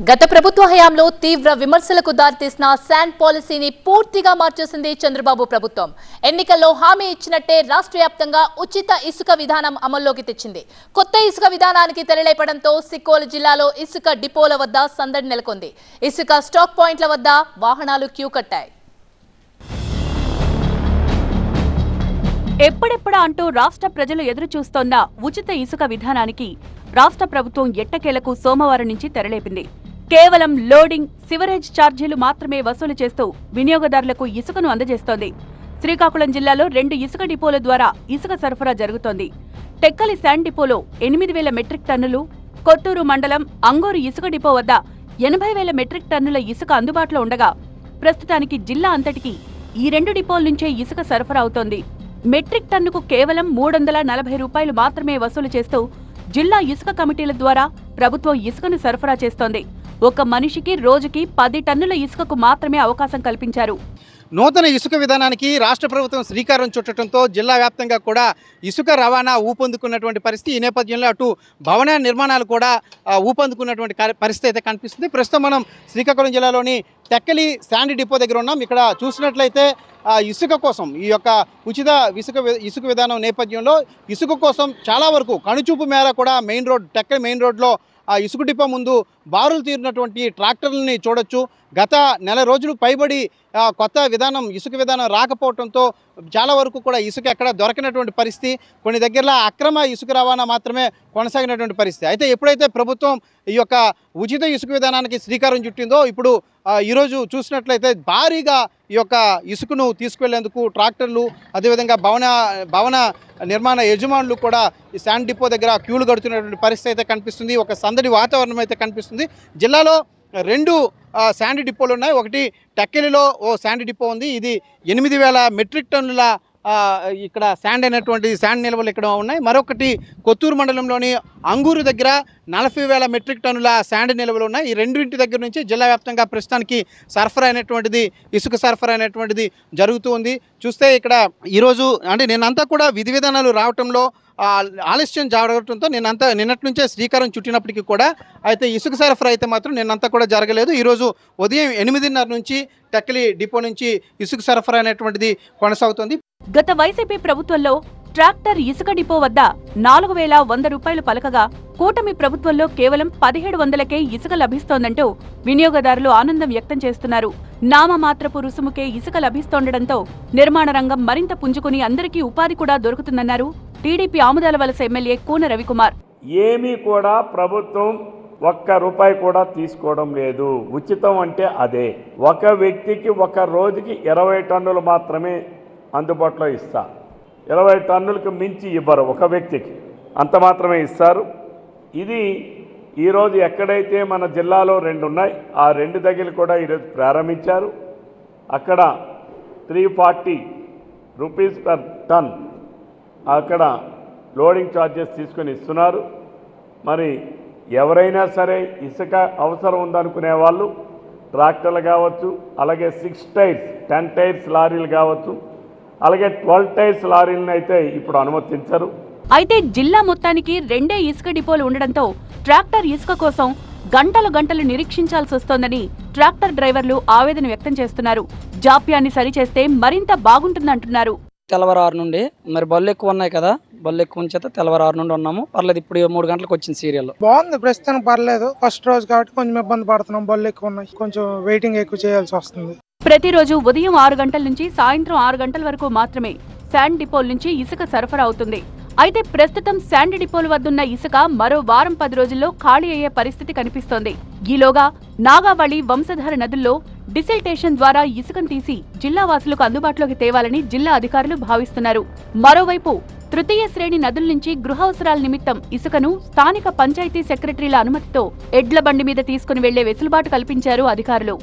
గత ప్రభుత్వ హయాంలో తీవ్ర విమర్శలకు దారితీసిన శాండ్ పాలసీని పూర్తిగా మార్చేసింది చంద్రబాబు ప్రభుత్వం. ఎన్నికల్లో హామీ ఇచ్చినట్టే రాష్ట్ర వ్యాప్తంగా ఉచిత ఇసుక విధానం అమల్లోకి తెచ్చింది. కొత్త ఇసుక విధానానికి తెరలేపడంతో సిక్కోలు జిల్లాలో ఇసుక డిపోల వద్ద సందడి నెలకొంది. ఇసుక స్టాక్ పాయింట్ల వద్ద వాహనాలు క్యూ కట్టాయి. ఎప్పుడెప్పుడా అంటూ రాష్ట్ర ప్రజలు ఎదురు చూస్తోన్న ఉచిత ఇసుక విధానానికి రాష్ట్ర ప్రభుత్వం ఎట్టకేలకు సోమవారం నుంచి తెరలేపింది. కేవలం లోడింగ్, సివరేజ్ ఛార్జీలు మాత్రమే వసూలు చేస్తూ వినియోగదారులకు ఇసుకను అందజేస్తోంది. శ్రీకాకుళం జిల్లాలో 2 ఇసుక డిపోల ద్వారా ఇసుక సరఫరా జరుగుతోంది. టెక్కలి శాండ్ డిపోలో 8,000 మెట్రిక్ టన్నులు, కొత్తూరు మండలం అంగూరు ఇసుక డిపో వద్ద 80,000 మెట్రిక్ టన్నుల ఇసుక అందుబాటులో ఉండగా ప్రస్తుతానికి జిల్లా అంతటికీ ఈ 2 డిపోల నుంచే ఇసుక సరఫరా అవుతోంది. మెట్రిక్ టన్నుకు కేవలం 340 రూపాయలు మాత్రమే వసూలు చేస్తూ జిల్లా ఇసుక కమిటీల ద్వారా ప్రభుత్వం ఇసుకను సరఫరా చేస్తోంది. ఒక మనిషికి రోజుకి 10 టన్నుల ఇసుకకు మాత్రమే అవకాశం కల్పించారు. నూతన ఇసుక విధానానికి రాష్ట్ర ప్రభుత్వం శ్రీకారం చుట్టడంతో జిల్లా వ్యాప్తంగా కూడా ఇసుక రవాణా ఊపందుకున్నటువంటి పరిస్థితి. ఈ నేపథ్యంలో అటు భవన నిర్మాణాలు కూడా ఊపందుకున్నటువంటి పరిస్థితి అయితే కనిపిస్తుంది. ప్రస్తుతం మనం శ్రీకాకుళం జిల్లాలోని టెక్కలి శాండ్ డిపో దగ్గర ఉన్నాం. ఇక్కడ చూసినట్లయితే ఇసుక కోసం ఈ యొక్క ఉచిత ఇసుక విధానం నేపథ్యంలో ఇసుక కోసం చాలా వరకు కనుచూపు మేర కూడా టెక్కలి మెయిన్ రోడ్లో ఆ ఇసుక డిపో ముందు బారులు తీరినటువంటి ట్రాక్టర్లని చూడొచ్చు. గత నెల రోజులు పైబడి కొత్త ఇసుక విధానం రాకపోవడంతో చాలా వరకు కూడా ఇసుక ఎక్కడ దొరకనటువంటి పరిస్థితి, కొన్ని దగ్గరలో అక్రమ ఇసుక రవాణా మాత్రమే కొనసాగినటువంటి పరిస్థితి. అయితే ఎప్పుడైతే ప్రభుత్వం ఈ యొక్క ఉచిత ఇసుక విధానానికి శ్రీకారం చుట్టిందో ఇప్పుడు ఈరోజు చూసినట్లయితే భారీగా ఈ యొక్క ఇసుకను తీసుకువెళ్లేందుకు ట్రాక్టర్లు, అదేవిధంగా భవన నిర్మాణ యజమానులు కూడా ఈ శాండ్ డిపో దగ్గర క్యూలు కడుతున్నటువంటి పరిస్థితి అయితే కనిపిస్తుంది. ఒక సందడి వాతావరణం అయితే కనిపిస్తుంది. జిల్లాలో 2 శాండ్ డిపోలు ఉన్నాయి. ఒకటి టెక్కలిలో ఓ శాండ్ డిపో ఉంది. ఇది 8,000 మెట్రిక్ టన్నుల ఇక్కడ శాండ్ నిల్వలు ఇక్కడ ఉన్నాయి. మరొకటి కొత్తూరు మండలంలోని అంగూరు దగ్గర 40,000 మెట్రిక్ టన్నుల శాండ్ నిల్వలు ఉన్నాయి. ఈ రెండింటి దగ్గర నుంచి జిల్లా వ్యాప్తంగా ప్రస్తుతానికి ఇసుక సరఫరా అయినటువంటిది జరుగుతూ ఉంది. చూస్తే ఇక్కడ ఈరోజు అంటే నిన్నంతా కూడా విధి విధానాలు రావటంలో ఆలస్యం జరగడంతో నిన్నటి నుంచే శ్రీకారం చుట్టినప్పటికీ కూడా అయితే ఇసుక సరఫరా అయితే మాత్రం నిన్నంతా కూడా జరగలేదు. ఈరోజు ఉదయం 8:30 నుంచి టెక్కలి డిపో నుంచి ఇసుక సరఫరా అనేటువంటిది కొనసాగుతుంది. గత వైసీపీ ప్రభుత్వంలో ట్రాక్టర్ ఇసుక డిపో వద్ద 4,100 రూపాయలు పలకగా కూటమి ప్రభుత్వంలో కేవలం 1,700కే ఇసుక లభిస్తోందంటూ వినియోగదారులు ఆనందం వ్యక్తం చేస్తున్నారు. నామమాత్రపు రుసుముకే ఇసుక లభిస్తోండటంతో నిర్మాణ రంగం మరింత పుంజుకుని అందరికీ ఉపాధి కూడా దొరుకుతుందన్నారు టీడీపీ ఆముదాల వలస ఎమ్మెల్యే కూన రవికుమార్. ఏమీ కూడా ప్రభుత్వం ₹1 కూడా తీసుకోవడం లేదు. ఉచితం అంటే అదే. ఒక వ్యక్తికి ఒక రోజుకి 20 టన్నులు మాత్రమే అందుబాటులో ఇస్తారు. 20 టన్నులకు మించి ఇవ్వరు ఒక వ్యక్తికి, అంత మాత్రమే ఇస్తారు. ఇది ఈరోజు ఎక్కడైతే మన జిల్లాలో 2 ఉన్నాయి, ఆ 2 దగ్గర కూడా ఈరోజు ప్రారంభించారు. అక్కడ 340 రూపీస్ పర్ టన్ అక్కడ లోడింగ్ ఛార్జెస్ తీసుకొని ఇస్తున్నారు. మరి ఎవరైనా సరే ఇసుక అవసరం ఉందనుకునే వాళ్ళు ట్రాక్టర్లు కావచ్చు, అలాగే 6 టైర్స్ 10 టైర్స్ లారీలు కావచ్చు, అలాగే 12 టైర్స్ లారీలను అయితే ఇప్పుడు అనుమతించరు. అయితే జిల్లా మొత్తానికి 2 ఇసుక డిపోలు ఉండడంతో ట్రాక్టర్ ఇసుక కోసం గంటలు నిరీక్షించాల్సి వస్తోందని ట్రాక్టర్ డ్రైవర్లు ఆవేదన వ్యక్తం చేస్తున్నారు. జాప్యాన్ని సరిచేస్తే మరింత బాగుంటుందంటున్నారు. తెల్లవారు 6 నుండి మరి బళ్ళు ఎక్కువ ఉన్నాయి కదా, బళ్ళు ఎక్కువ చేత తెల్లవారు 6 నుండి ఉన్నాము. పర్లేదు, ఇప్పుడు 3 గంటలకు వచ్చింది సీరియల్. బాగుంది, ప్రస్తుతానికి పర్లేదు. ఫస్ట్ రోజు కాబట్టి కొంచెం ఇబ్బంది పడుతున్నాం, బళ్ళు ఎక్కువ ఉన్నాయి, కొంచెం వెయిటింగ్ ఎక్కువ చేయాల్సి వస్తుంది. ప్రతిరోజు ఉదయం 6 గంటల నుంచి సాయంత్రం 6 గంటల వరకు మాత్రమే శాండ్ డిపోల నుంచి ఇసుక సరఫరా అవుతుంది. అయితే ప్రస్తుతం శాండ్ డిపోల వద్దున్న ఇసుక మరో వారం 10 రోజుల్లో ఖాళీ అయ్యే పరిస్థితి కనిపిస్తోంది. ఈలోగా నాగావళి, వంశధార నదుల్లో డిసిల్టేషన్ ద్వారా ఇసుకను తీసి జిల్లా వాసులకు అందుబాటులోకి తేవాలని జిల్లా అధికారులు భావిస్తున్నారు. మరోవైపు తృతీయ శ్రేణి నదుల నుంచి గృహావసరాల నిమిత్తం ఇసుకను స్థానిక పంచాయతీ సెక్రటరీల అనుమతితో ఎడ్ల బండి మీద తీసుకుని వెళ్లే వెసులుబాటు కల్పించారు అధికారులు.